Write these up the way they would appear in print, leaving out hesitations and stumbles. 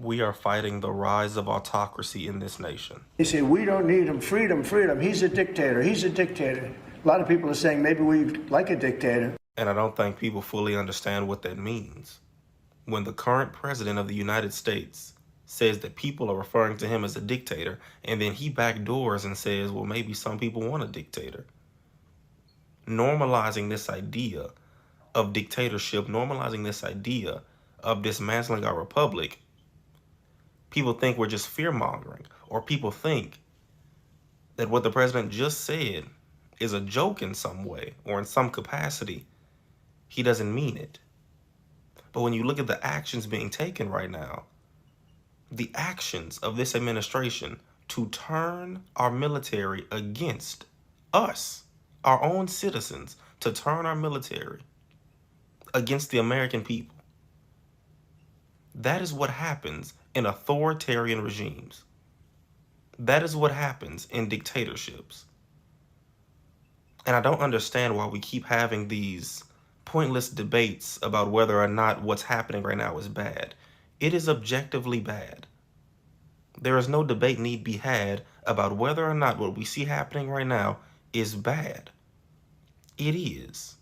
We are fighting the rise of autocracy in this nation. They say, we don't need him, freedom, freedom. He's a dictator, he's a dictator. A lot of people are saying maybe we like a dictator. And I don't think people fully understand what that means. When the current president of the United States says that people are referring to him as a dictator, and then he backdoors and says, well, maybe some people want a dictator. Normalizing this idea of dictatorship, normalizing this idea of dismantling our republic, people think we're just fear-mongering, or people think that what the president just said is a joke in some way or in some capacity. He doesn't mean it. But when you look at the actions being taken right now, the actions of this administration to turn our military against us, our own citizens, to turn our military against the American people, that is what happens in authoritarian regimes. That is what happens in dictatorships. And I don't understand why we keep having these pointless debates about whether or not what's happening right now is bad. It is objectively bad. There is no debate need be had about whether or not what we see happening right now is bad. It is.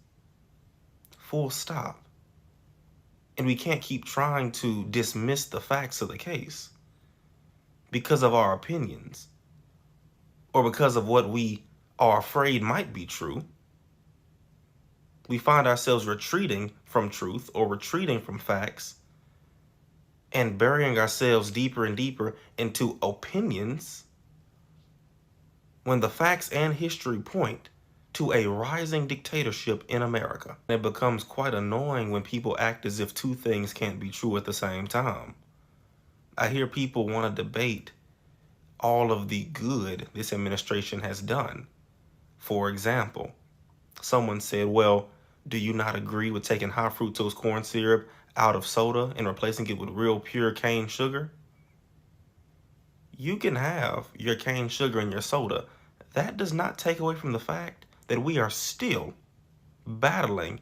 Full stop. And we can't keep trying to dismiss the facts of the case because of our opinions or because of what we are afraid might be true. We find ourselves retreating from truth or retreating from facts and burying ourselves deeper and deeper into opinions when the facts and history point to a rising dictatorship in America. It becomes quite annoying when people act as if two things can't be true at the same time. I hear people want to debate all of the good this administration has done. For example, someone said, well, do you not agree with taking high fructose corn syrup out of soda and replacing it with real pure cane sugar? You can have your cane sugar in your soda. That does not take away from the fact that we are still battling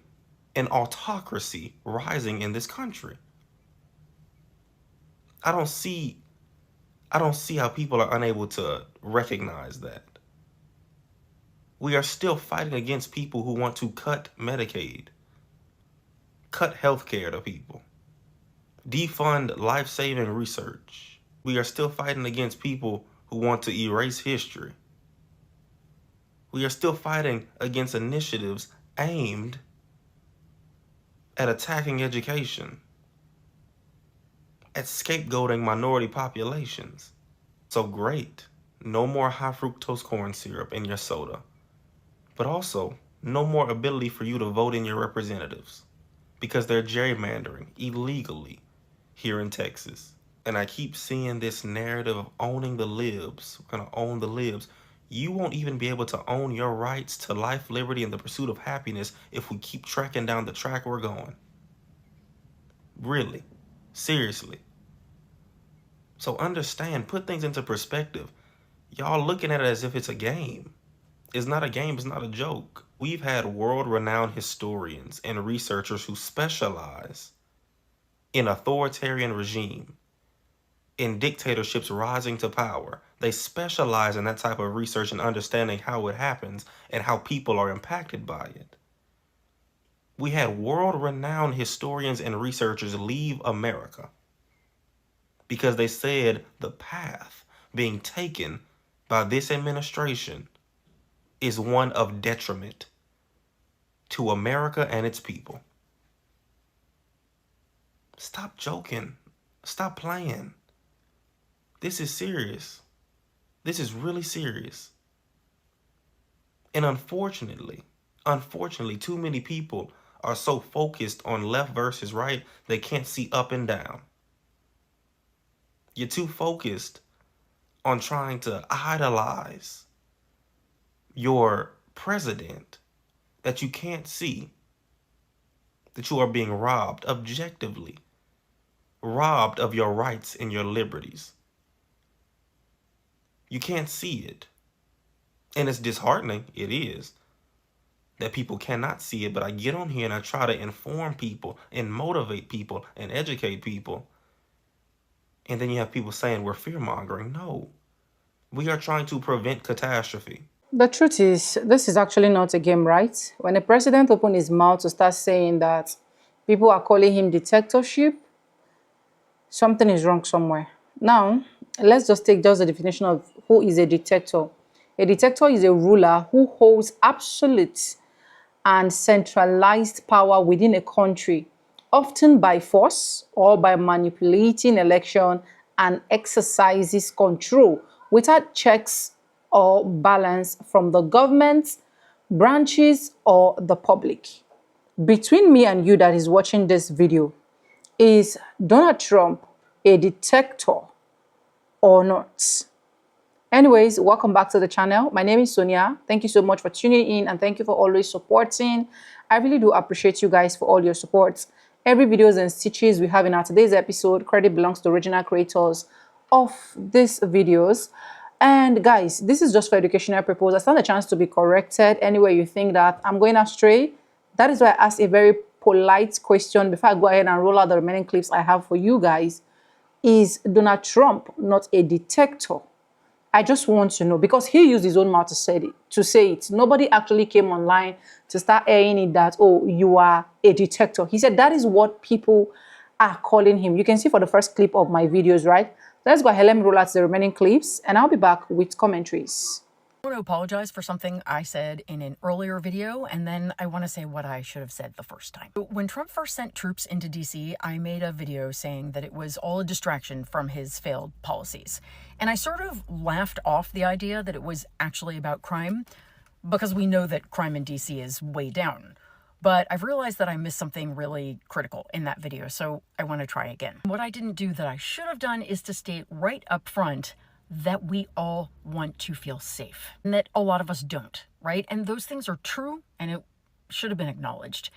an autocracy rising in this country. I don't see how people are unable to recognize that. We are still fighting against people who want to cut Medicaid, cut healthcare to people, defund life-saving research. We are still fighting against people who want to erase history. We are still fighting against initiatives aimed at attacking education, at scapegoating minority populations. So great, no more high fructose corn syrup in your soda, but also no more ability for you to vote in your representatives because they're gerrymandering illegally here in Texas. And I keep seeing this narrative of owning the libs. We're gonna own the libs. You won't even be able to own your rights to life, liberty, and the pursuit of happiness if we keep tracking down the track we're going. Really, seriously. So understand, put things into perspective. Y'all looking at it as if it's a game. It's not a game, it's not a joke. We've had world-renowned historians and researchers who specialize in authoritarian regime, in dictatorships rising to power. They specialize in that type of research and understanding how it happens and how people are impacted by it. We had world-renowned historians and researchers leave America because they said the path being taken by this administration is one of detriment to America and its people. Stop joking. Stop playing. This is serious. This is really serious. And unfortunately, too many people are so focused on left versus right, they can't see up and down. You're too focused on trying to idolize your president that you can't see that you are being robbed, objectively robbed of your rights and your liberties. You can't see it. And it's disheartening, it is, that people cannot see it, but I get on here and I try to inform people and motivate people and educate people And then you have people saying we're fear mongering. No, we are trying to prevent catastrophe. The truth is, this is actually not a game, right? When a president opens his mouth to start saying that people are calling him dictatorship, something is wrong somewhere. Now, let's just take just the definition of who is a dictator. A dictator is a ruler who holds absolute and centralized power within a country, often by force or by manipulating election, and exercises control without checks or balance from the government, branches, or the public. Between me and you that is watching this video, is Donald Trump a dictator or not? Anyways, welcome back to the channel. My name is Sonia. Thank you so much for tuning in, and thank you for always supporting. I really do appreciate you guys for all your support. Every videos and stitches we have in our today's episode, credit belongs to the original creators of these videos. And guys, this is just for educational purpose. I stand a chance to be corrected anywhere you think that I'm going astray. That is why I asked a very polite question before I go ahead and roll out the remaining clips I have for you guys. Is Donald Trump not a dictator? I just want to know, because he used his own mouth to say it. Nobody actually came online to start airing it that, oh, you are a dictator. He said that is what people are calling him. You can see for the first clip of my videos, right? Let's go ahead and roll out the remaining clips, and I'll be back with commentaries. I want to apologize for something I said in an earlier video, and then I want to say what I should have said the first time. When Trump first sent troops into DC, I made a video saying that it was all a distraction from his failed policies. And I sort of laughed off the idea that it was actually about crime, because we know that crime in DC is way down. But I've realized that I missed something really critical in that video, so I want to try again. What I didn't do that I should have done is to state right up front that we all want to feel safe, and that a lot of us don't, right? And those things are true, and it should have been acknowledged.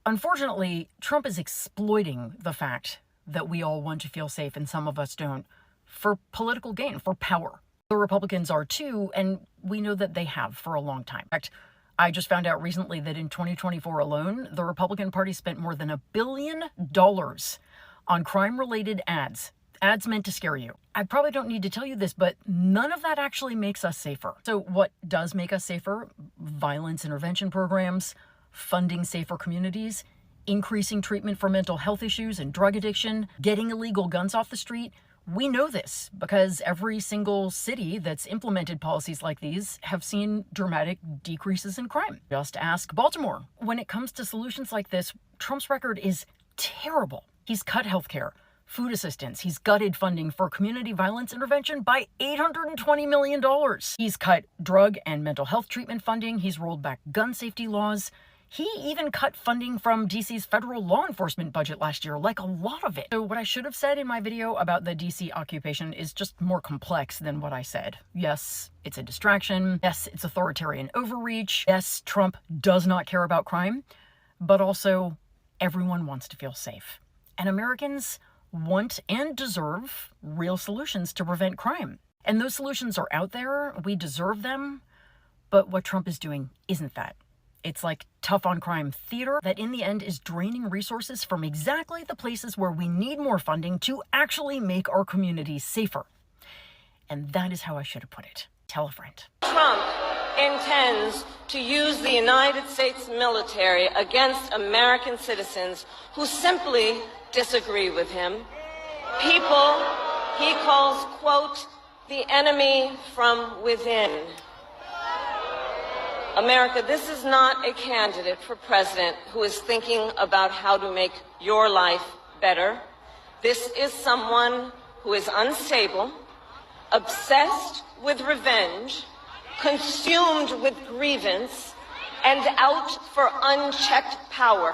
Unfortunately, Trump is exploiting the fact that we all want to feel safe and some of us don't for political gain, for power. The Republicans are too, and we know that they have for a long time. In fact, I just found out recently that in 2024 alone, the Republican Party spent more than $1 billion on crime-related ads meant to scare you. I probably don't need to tell you this, but none of that actually makes us safer. So what does make us safer? Violence intervention programs, funding safer communities, increasing treatment for mental health issues and drug addiction, getting illegal guns off the street. We know this because every single city that's implemented policies like these have seen dramatic decreases in crime. Just ask Baltimore. When it comes to solutions like this, Trump's record is terrible. He's cut healthcare, food assistance. He's gutted funding for community violence intervention by $820 million. He's cut drug and mental health treatment funding. He's rolled back gun safety laws. He even cut funding from DC's federal law enforcement budget last year, like a lot of it. So what I should have said in my video about the DC occupation is just more complex than what I said. Yes, it's a distraction. Yes, it's authoritarian overreach. Yes, Trump does not care about crime, but also everyone wants to feel safe. And Americans want and deserve real solutions to prevent crime. And those solutions are out there. We deserve them. But what Trump is doing isn't that. It's like tough on crime theater that in the end is draining resources from exactly the places where we need more funding to actually make our communities safer. And that is how I should have put it. Tell a friend. Trump intends to use the United States military against American citizens who simply disagree with him. People he calls, quote, the enemy from within. America, this is not a candidate for president who is thinking about how to make your life better. This is someone who is unstable, obsessed with revenge, consumed with grievance, and out for unchecked power.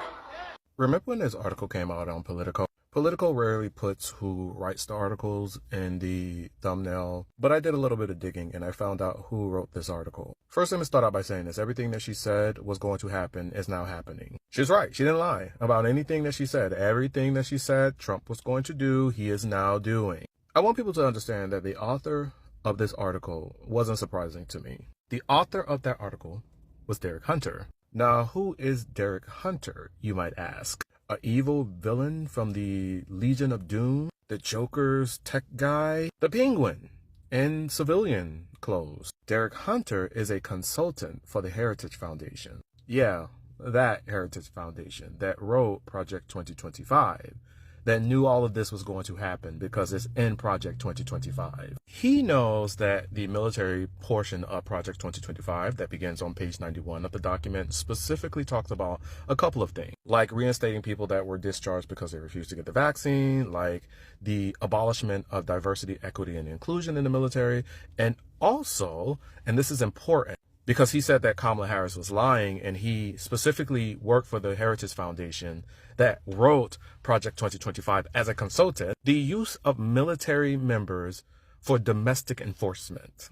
Remember when this article came out on Politico? Politico rarely puts who writes the articles in the thumbnail, but I did a little bit of digging and I found out who wrote this article. First, let me start out by saying this. Everything that she said was going to happen is now happening. She's right. She didn't lie about anything that she said. Everything that she said Trump was going to do, he is now doing. I want people to understand that the author of this article wasn't surprising to me. The author of that article was Derek Hunter. Now, who is Derek Hunter, you might ask? a evil villain from the Legion of Doom, the Joker's tech guy, the Penguin in civilian clothes. Derek Hunter is a consultant for the Heritage Foundation. Yeah, that Heritage Foundation that wrote Project 2025, that knew all of this was going to happen because it's in Project 2025. He knows that the military portion of Project 2025 that begins on page 91 of the document specifically talks about a couple of things, like reinstating people that were discharged because they refused to get the vaccine, like the abolishment of diversity, equity, and inclusion in the military, and also, and this is important, because he said that Kamala Harris was lying, and he specifically worked for the Heritage Foundation that wrote Project 2025 as a consultant, the use of military members for domestic enforcement.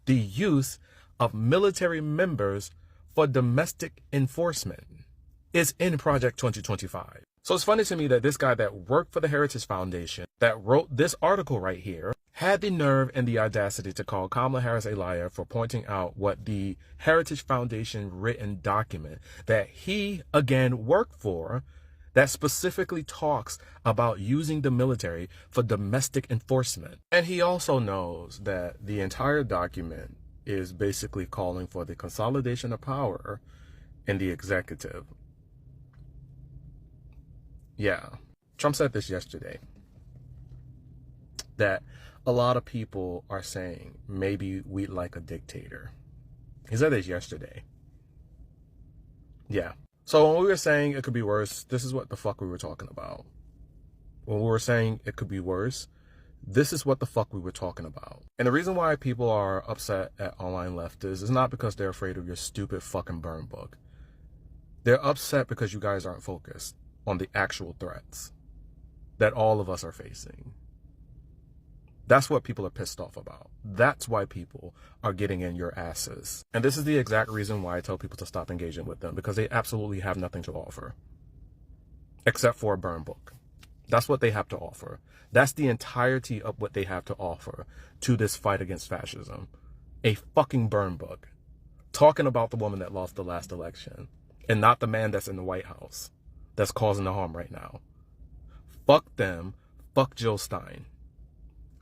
The use of military members for domestic enforcement is in Project 2025. So it's funny to me that this guy that worked for the Heritage Foundation, that wrote this article right here, had the nerve and the audacity to call Kamala Harris a liar for pointing out what the Heritage Foundation written document that he, again, worked for, that specifically talks about using the military for domestic enforcement. And he also knows that the entire document is basically calling for the consolidation of power in the executive. Yeah, Trump said this yesterday, that a lot of people are saying maybe we'd like a dictator. He said this yesterday. Yeah. So when we were saying it could be worse, this is what the fuck we were talking about. When we were saying it could be worse, this is what the fuck we were talking about. And the reason why people are upset at online leftists is not because they're afraid of your stupid fucking burn book. They're upset because you guys aren't focused on the actual threats that all of us are facing. That's what people are pissed off about. That's why people are getting in your asses. And this is the exact reason why I tell people to stop engaging with them, because they absolutely have nothing to offer except for a burn book. That's what they have to offer. That's the entirety of what they have to offer to this fight against fascism. A fucking burn book. Talking about the woman that lost the last election and not the man that's in the White House that's causing the harm right now. Fuck them. Fuck Jill Stein.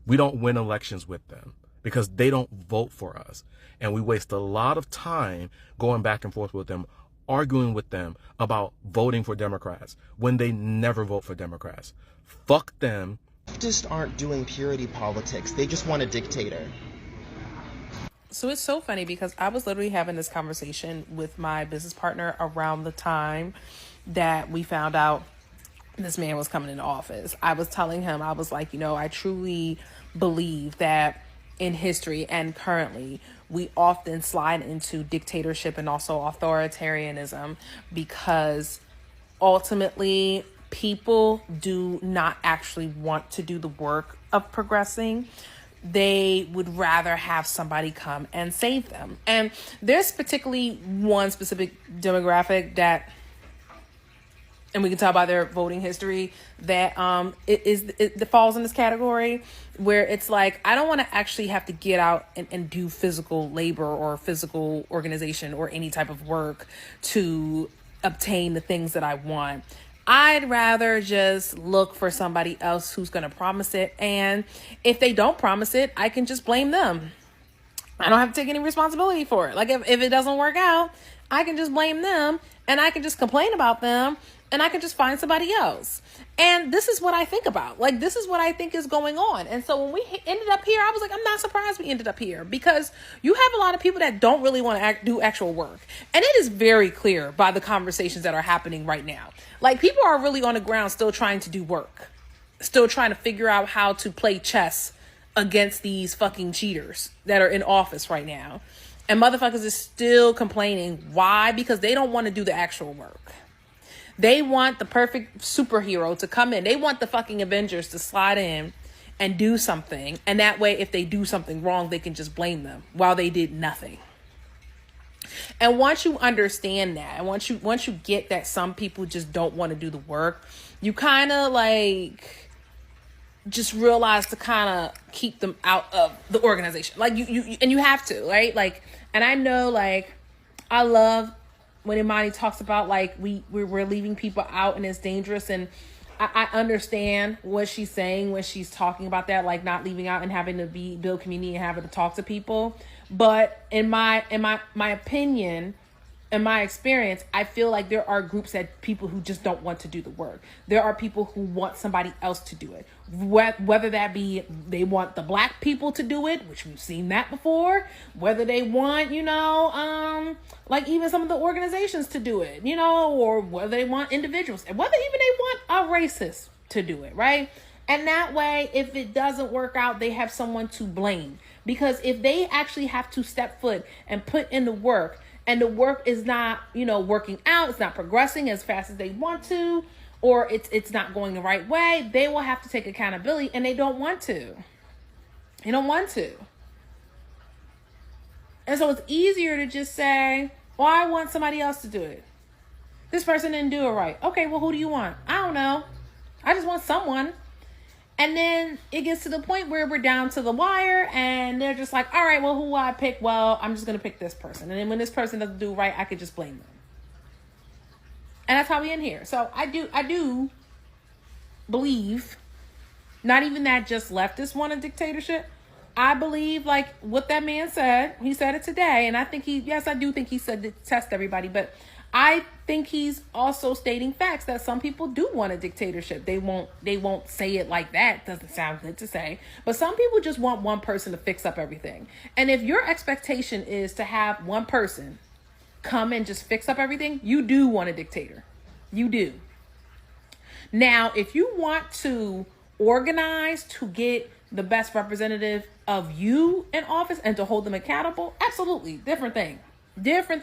We don't win elections with them because they don't vote for us. And we waste a lot of time going back and forth with them, arguing with them about voting for Democrats when they never vote for Democrats. Fuck them. Leftists aren't doing purity politics. They just want a dictator. So it's so funny because I was literally having this conversation with my business partner around the time that we found out this man was coming into office. I was telling him, I was like, I truly believe that in history and currently we often slide into dictatorship and also authoritarianism because ultimately people do not actually want to do the work of progressing. They would rather have somebody come and save them. And there's particularly one specific demographic that, and we can talk about their voting history, that it falls in this category where it's like, I don't want to actually have to get out and do physical labor or physical organization or any type of work to obtain the things that I want. I'd rather just look for somebody else who's going to promise it. And if they don't promise it, I can just blame them. I don't have to take any responsibility for it. Like if it doesn't work out, I can just blame them and I can just complain about them and I can just find somebody else. And this is what I think about. Like, this is what I think is going on. And so when we ended up here, I was like, I'm not surprised we ended up here because you have a lot of people that don't really want to do actual work. And it is very clear by the conversations that are happening right now. Like, people are really on the ground still trying to do work, still trying to figure out how to play chess against these fucking cheaters that are in office right now. And motherfuckers is still complaining. Why? Because they don't want to do the actual work. They want the perfect superhero to come in. They want the fucking Avengers to slide in and do something. And that way, if they do something wrong, they can just blame them while they did nothing. And once you understand that, and once you get that some people just don't want to do the work, you kind of like just realize to kind of keep them out of the organization. Like you have to, right? Like, and I know, like, I love when Imani talks about like we're leaving people out and it's dangerous, and I understand what she's saying when she's talking about that, like not leaving out and having to build community and having to talk to people. But in my opinion, in my experience, I feel like there are groups that people who just don't want to do the work. There are people who want somebody else to do it. Whether that be they want the black people to do it, which we've seen that before. Whether they want, like even some of the organizations to do it, or whether they want individuals, and whether even they want a racist to do it, right? And that way, if it doesn't work out, they have someone to blame. Because if they actually have to step foot and put in the work, and the work is not, working out, it's not progressing as fast as they want to, or it's not going the right way, they will have to take accountability, and they don't want to. They don't want to. And so it's easier to just say, well, I want somebody else to do it. This person didn't do it right. Okay, well, who do you want? I don't know. I just want someone. And then it gets to the point where we're down to the wire and they're just like, all right, well, who will I pick? Well, I'm just going to pick this person. And then when this person doesn't do right, I could just blame them. And that's how we end here. So I do believe, not even that just leftists want a dictatorship. I believe like what that man said, he said it today. And I think I do think he said to test everybody, but I think he's also stating facts that some people do want a dictatorship. They won't say it like that. Doesn't sound good to say. But some people just want one person to fix up everything. And if your expectation is to have one person come and just fix up everything, you do want a dictator. You do. Now, if you want to organize to get the best representative of you in office and to hold them accountable, absolutely. Different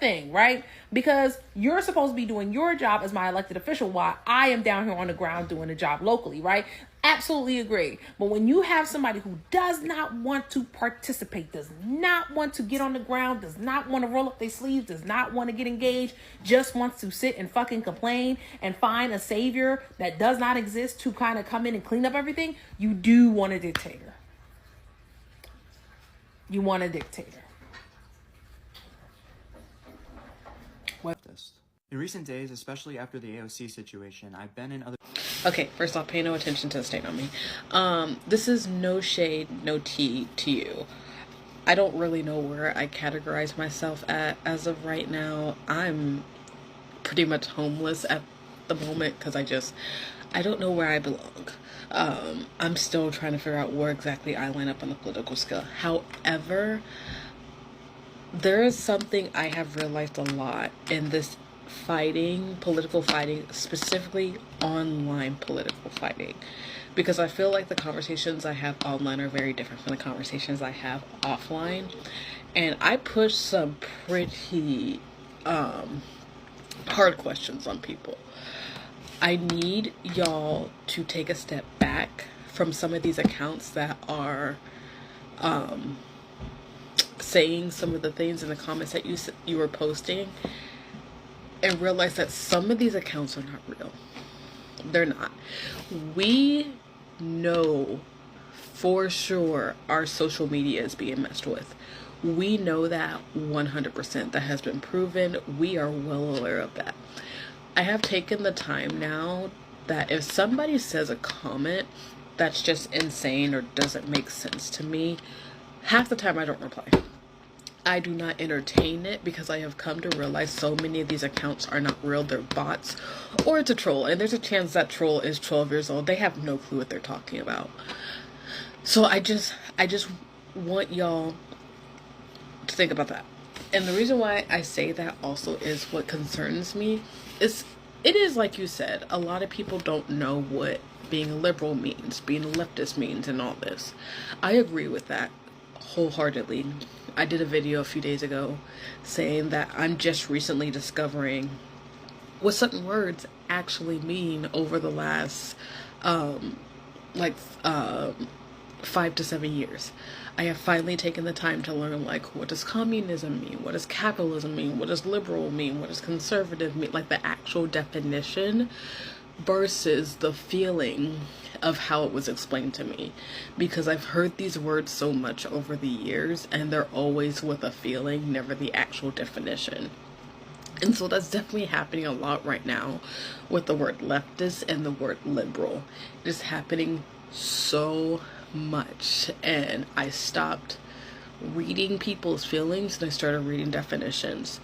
thing, right? Because you're supposed to be doing your job as my elected official while I am down here on the ground doing a job locally, right? Absolutely agree. But when you have somebody who does not want to participate, does not want to get on the ground, does not want to roll up their sleeves, does not want to get engaged, just wants to sit and fucking complain and find a savior that does not exist to kind of come in and clean up everything, you do want a dictator. You want a dictator. In recent days, especially after the AOC situation, I've been in other... Okay, first off, pay no attention to the stain on me. This is no shade, no tea to you. I don't really know where I categorize myself at as of right now. I'm pretty much homeless at the moment because I don't know where I belong. I'm still trying to figure out where exactly I line up on the political scale. However, there is something I have realized a lot in this political fighting, specifically online political fighting, because I feel like the conversations I have online are very different from the conversations I have offline, and I push some pretty hard questions on people. I need y'all to take a step back from some of these accounts that are saying some of the things in the comments that you were posting, and realize that some of these accounts are not real. They're not. We know for sure our social media is being messed with. We know that 100%. That has been proven. We are well aware of that. I have taken the time now that if somebody says a comment that's just insane or doesn't make sense to me, half the time I don't reply. I do not entertain it because I have come to realize so many of these accounts are not real. They're bots, or it's a troll, and there's a chance that troll is 12 years old. They have no clue what they're talking about. So I just want y'all to think about that. And the reason why I say that also is what concerns me is it is like you said, a lot of people don't know what being a liberal means, being a leftist means, and all this. I agree with that wholeheartedly. I did a video a few days ago saying that I'm just recently discovering what certain words actually mean over the last 5 to 7 years. I have finally taken the time to learn, like, what does communism mean? What does capitalism mean? What does liberal mean? What does conservative mean? Like the actual definition versus the feeling of how it was explained to me, because I've heard these words so much over the years and they're always with a feeling, never the actual definition. And so that's definitely happening a lot right now with the word leftist and the word liberal. It is happening so much. And I stopped reading people's feelings and I started reading definitions.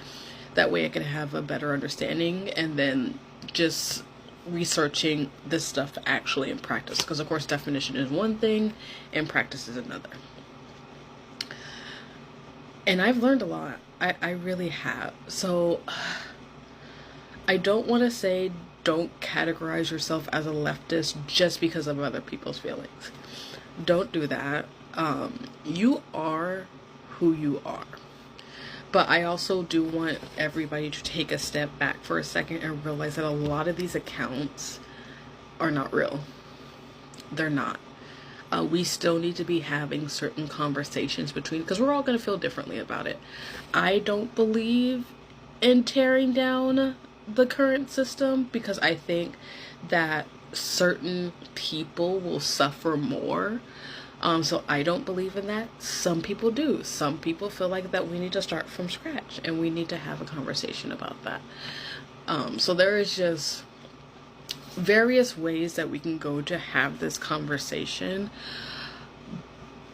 That way I can have a better understanding and then just researching this stuff actually in practice. Because of course definition is one thing and practice is another. And I've learned a lot. I really have. So I don't want to say don't categorize yourself as a leftist just because of other people's feelings. Don't do that. You are who you are. But I also do want everybody to take a step back for a second and realize that a lot of these accounts are not real. They're not. We still need to be having certain conversations between, because we're all going to feel differently about it. I don't believe in tearing down the current system because I think that certain people will suffer more. So I don't believe in that. Some people do. Some people feel like that we need to start from scratch and we need to have a conversation about that. So there is just various ways that we can go to have this conversation.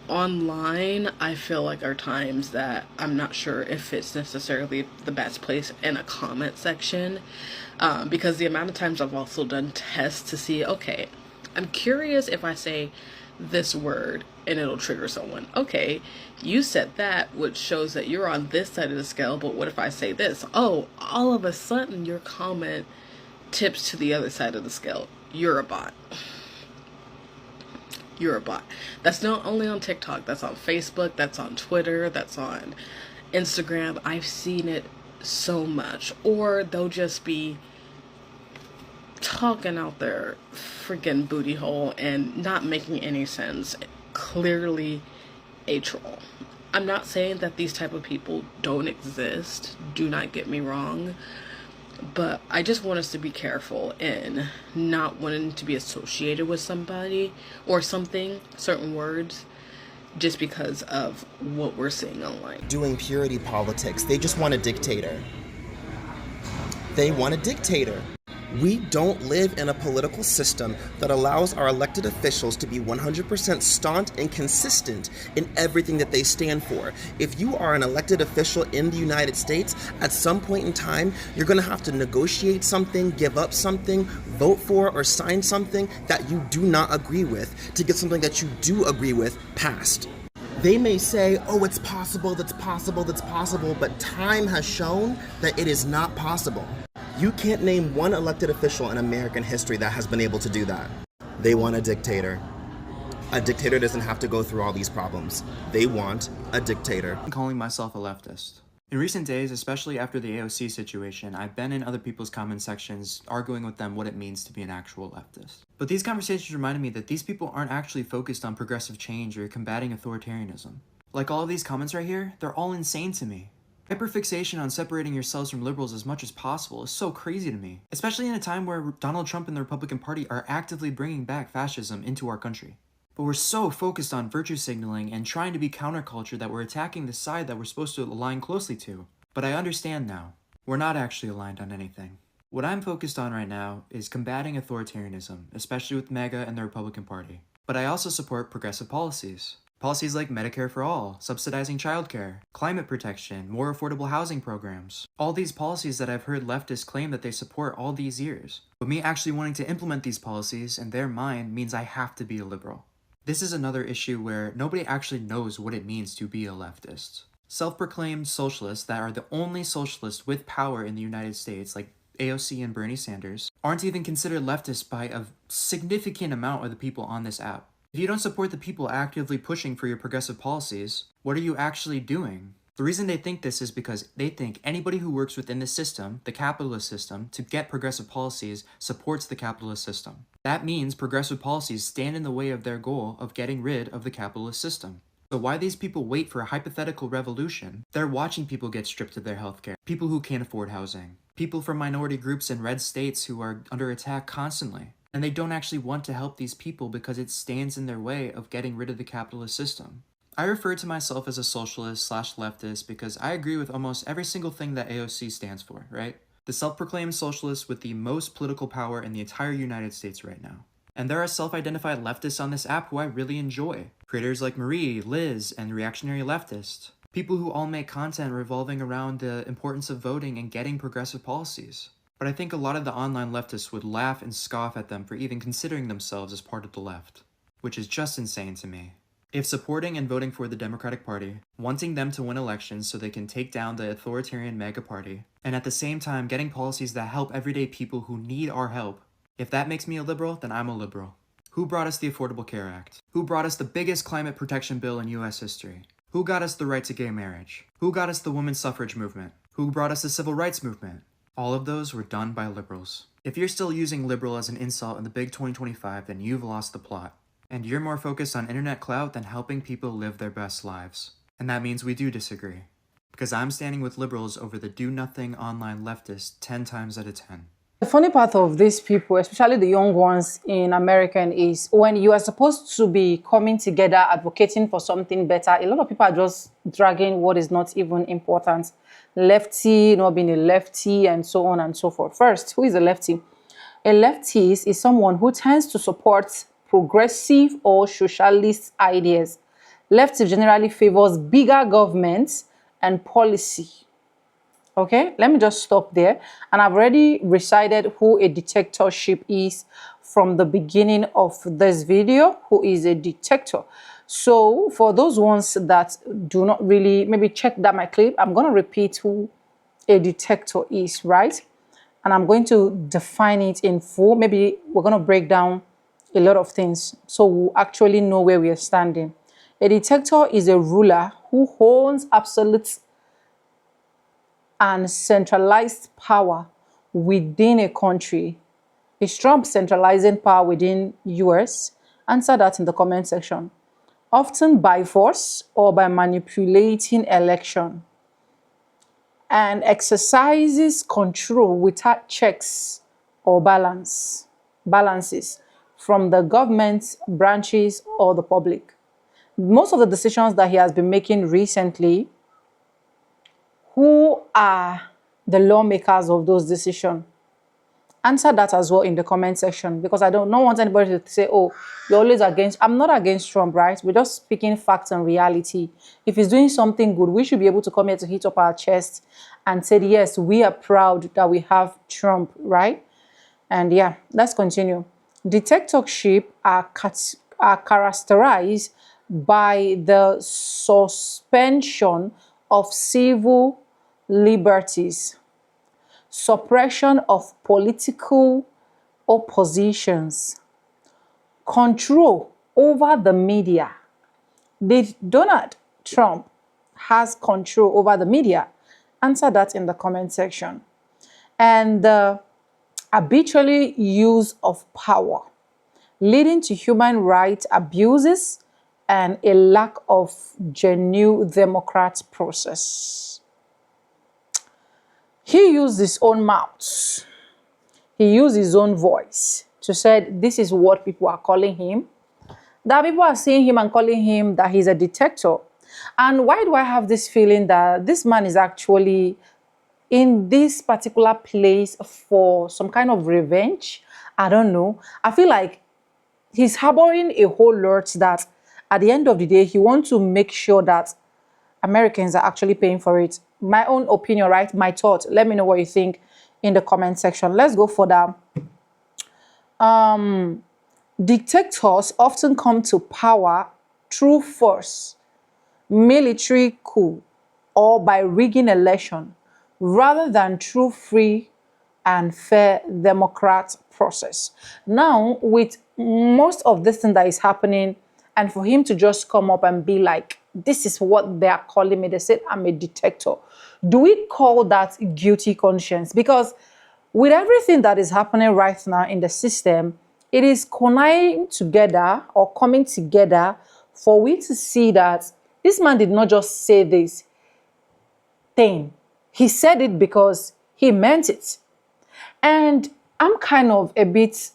Online, I feel like are times that I'm not sure if it's necessarily the best place in a comment section, because the amount of times I've also done tests to see, okay, I'm curious if I say this word and it'll trigger someone. Okay, you said that, which shows that you're on this side of the scale, but what if I say this? Oh, all of a sudden your comment tips to the other side of the scale. You're a bot. You're a bot. That's not only on TikTok, that's on Facebook, that's on Twitter, that's on Instagram. I've seen it so much. Or they'll just be talking out their freaking booty hole and not making any sense. Clearly a troll. I'm not saying that these type of people don't exist. Do not get me wrong. But I just want us to be careful in not wanting to be associated with somebody or something, certain words, just because of what we're seeing online. Doing purity politics. They just want a dictator. They want a dictator. We don't live in a political system that allows our elected officials to be 100% staunch and consistent in everything that they stand for. If you are an elected official in the United States, at some point in time, you're going to have to negotiate something, give up something, vote for or sign something that you do not agree with to get something that you do agree with passed. They may say, oh, it's possible, that's possible, that's possible, but time has shown that it is not possible. You can't name one elected official in American history that has been able to do that. They want a dictator. A dictator doesn't have to go through all these problems. They want a dictator. I'm calling myself a leftist. In recent days, especially after the AOC situation, I've been in other people's comment sections arguing with them what it means to be an actual leftist. But these conversations reminded me that these people aren't actually focused on progressive change or combating authoritarianism. Like all of these comments right here, they're all insane to me. Hyperfixation on separating yourselves from liberals as much as possible is so crazy to me, especially in a time where Donald Trump and the Republican Party are actively bringing back fascism into our country. But we're so focused on virtue signaling and trying to be counterculture that we're attacking the side that we're supposed to align closely to. But I understand now. We're not actually aligned on anything. What I'm focused on right now is combating authoritarianism, especially with MAGA and the Republican Party. But I also support progressive policies. Policies like Medicare for all, subsidizing childcare, climate protection, more affordable housing programs. All these policies that I've heard leftists claim that they support all these years. But me actually wanting to implement these policies in their mind means I have to be a liberal. This is another issue where nobody actually knows what it means to be a leftist. Self-proclaimed socialists that are the only socialists with power in the United States, like AOC and Bernie Sanders, aren't even considered leftists by a significant amount of the people on this app. If you don't support the people actively pushing for your progressive policies, what are you actually doing? The reason they think this is because they think anybody who works within the system, the capitalist system, to get progressive policies supports the capitalist system. That means progressive policies stand in the way of their goal of getting rid of the capitalist system. So why these people wait for a hypothetical revolution? They're watching people get stripped of their healthcare, people who can't afford housing, people from minority groups in red states who are under attack constantly. And they don't actually want to help these people because it stands in their way of getting rid of the capitalist system. I refer to myself as a socialist slash leftist because I agree with almost every single thing that AOC stands for, right? The self-proclaimed socialist with the most political power in the entire United States right now. And there are self-identified leftists on this app who I really enjoy. Creators like Marie, Liz, and Reactionary Leftist. People who all make content revolving around the importance of voting and getting progressive policies. But I think a lot of the online leftists would laugh and scoff at them for even considering themselves as part of the left, which is just insane to me. If supporting and voting for the Democratic Party, wanting them to win elections so they can take down the authoritarian MAGA party, and at the same time getting policies that help everyday people who need our help, if that makes me a liberal, then I'm a liberal. Who brought us the Affordable Care Act? Who brought us the biggest climate protection bill in US history? Who got us the right to gay marriage? Who got us the women's suffrage movement? Who brought us the civil rights movement? All of those were done by liberals. If you're still using liberal as an insult in the big 2025, then you've lost the plot. And you're more focused on internet clout than helping people live their best lives. And that means we do disagree. Because I'm standing with liberals over the do-nothing online leftists 10 times out of 10. The funny part of these people, especially the young ones in America, is when you are supposed to be coming together, advocating for something better, a lot of people are just dragging what is not even important. Lefty, not being a lefty, and so on and so forth. First, who is a lefty? A leftist is someone who tends to support progressive or socialist ideas. Left generally favors bigger government and policy. Okay, let me just stop there. And I've already recited who a dictatorship is from the beginning of this video, who is a dictator. So for those ones that do not really, maybe check that my clip, I'm going to repeat who a dictator is, right? And I'm going to define it in full. Maybe we're going to break down a lot of things so we'll actually know where we are standing. A dictator is a ruler who owns absolute and centralized power within a country. Is Trump centralizing power within US? Answer that in the comment section. Often by force or by manipulating election. And exercises control without checks or balances from the government branches or the public. Most of the decisions that he has been making recently, who are the lawmakers of those decisions? Answer that as well in the comment section, because I don't want anybody to say, oh, you're always against. I'm not against Trump, right? We're just speaking facts and reality. If he's doing something good, we should be able to come here to hit up our chest and say, yes, we are proud that we have Trump, right? And yeah, let's continue. Dictatorship are characterized by the suspension of civil liberties, suppression of political oppositions, control over the media. Did Donald Trump has control over the media? Answer that in the comment section. And the arbitrary use of power, leading to human rights abuses and a lack of genuine democratic process. He used his own mouth. He used his own voice to say this is what people are calling him. That people are seeing him and calling him that he's a dictator. And why do I have this feeling that this man is actually in this particular place for some kind of revenge? I don't know. I feel like he's harboring a whole lot that at the end of the day, he wants to make sure that Americans are actually paying for it. My own opinion, right? My thought. Let me know what you think in the comment section. Let's go further. Dictators often come to power through force, military coup, or by rigging election, rather than through free and fair democratic process. Now, with most of this thing that is happening, and for him to just come up and be like, this is what they are calling me. They said, I'm a dictator. Do we call that guilty conscience? Because with everything that is happening right now in the system, it is conniving together or coming together for we to see that this man did not just say this thing. He said it because he meant it. And I'm kind of a bit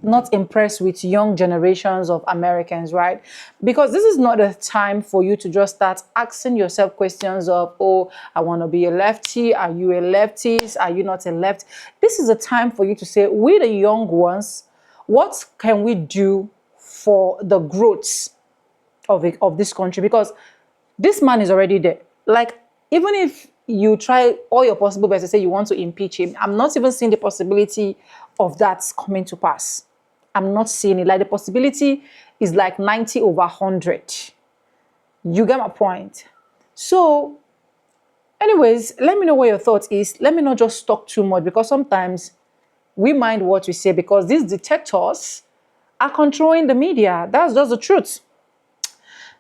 not impressed with young generations of Americans, right? Because this is not a time for you to just start asking yourself questions of, oh, I want to be a lefty. Are you a leftist? Are you not a left? This is a time for you to say, we the young ones, what can we do for the growth of this country? Because this man is already there. Like, even if you try all your possible best to say you want to impeach him, I'm not even seeing the possibility of that coming to pass. I'm not seeing it. Like, the possibility is like 90 over 100. You get my point? So, anyways, let me know what your thoughts is. Let me not just talk too much, because sometimes we mind what we say because these detectors are controlling the media. That's just the truth.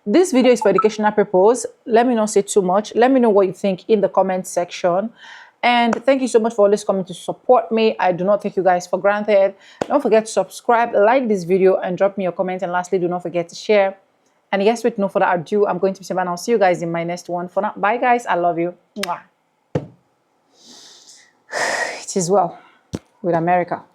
This video is for educational purpose. Let me not say too much. Let me know what you think in the comment section. And thank you so much for always coming to support me. I do not take you guys for granted. Don't forget to subscribe, like this video, and drop me your comment. And lastly, do not forget to share. And yes, with no further ado, I'm going to be saying, and I'll see you guys in my next one. For now, bye guys. I love you. Mwah. It is well with America.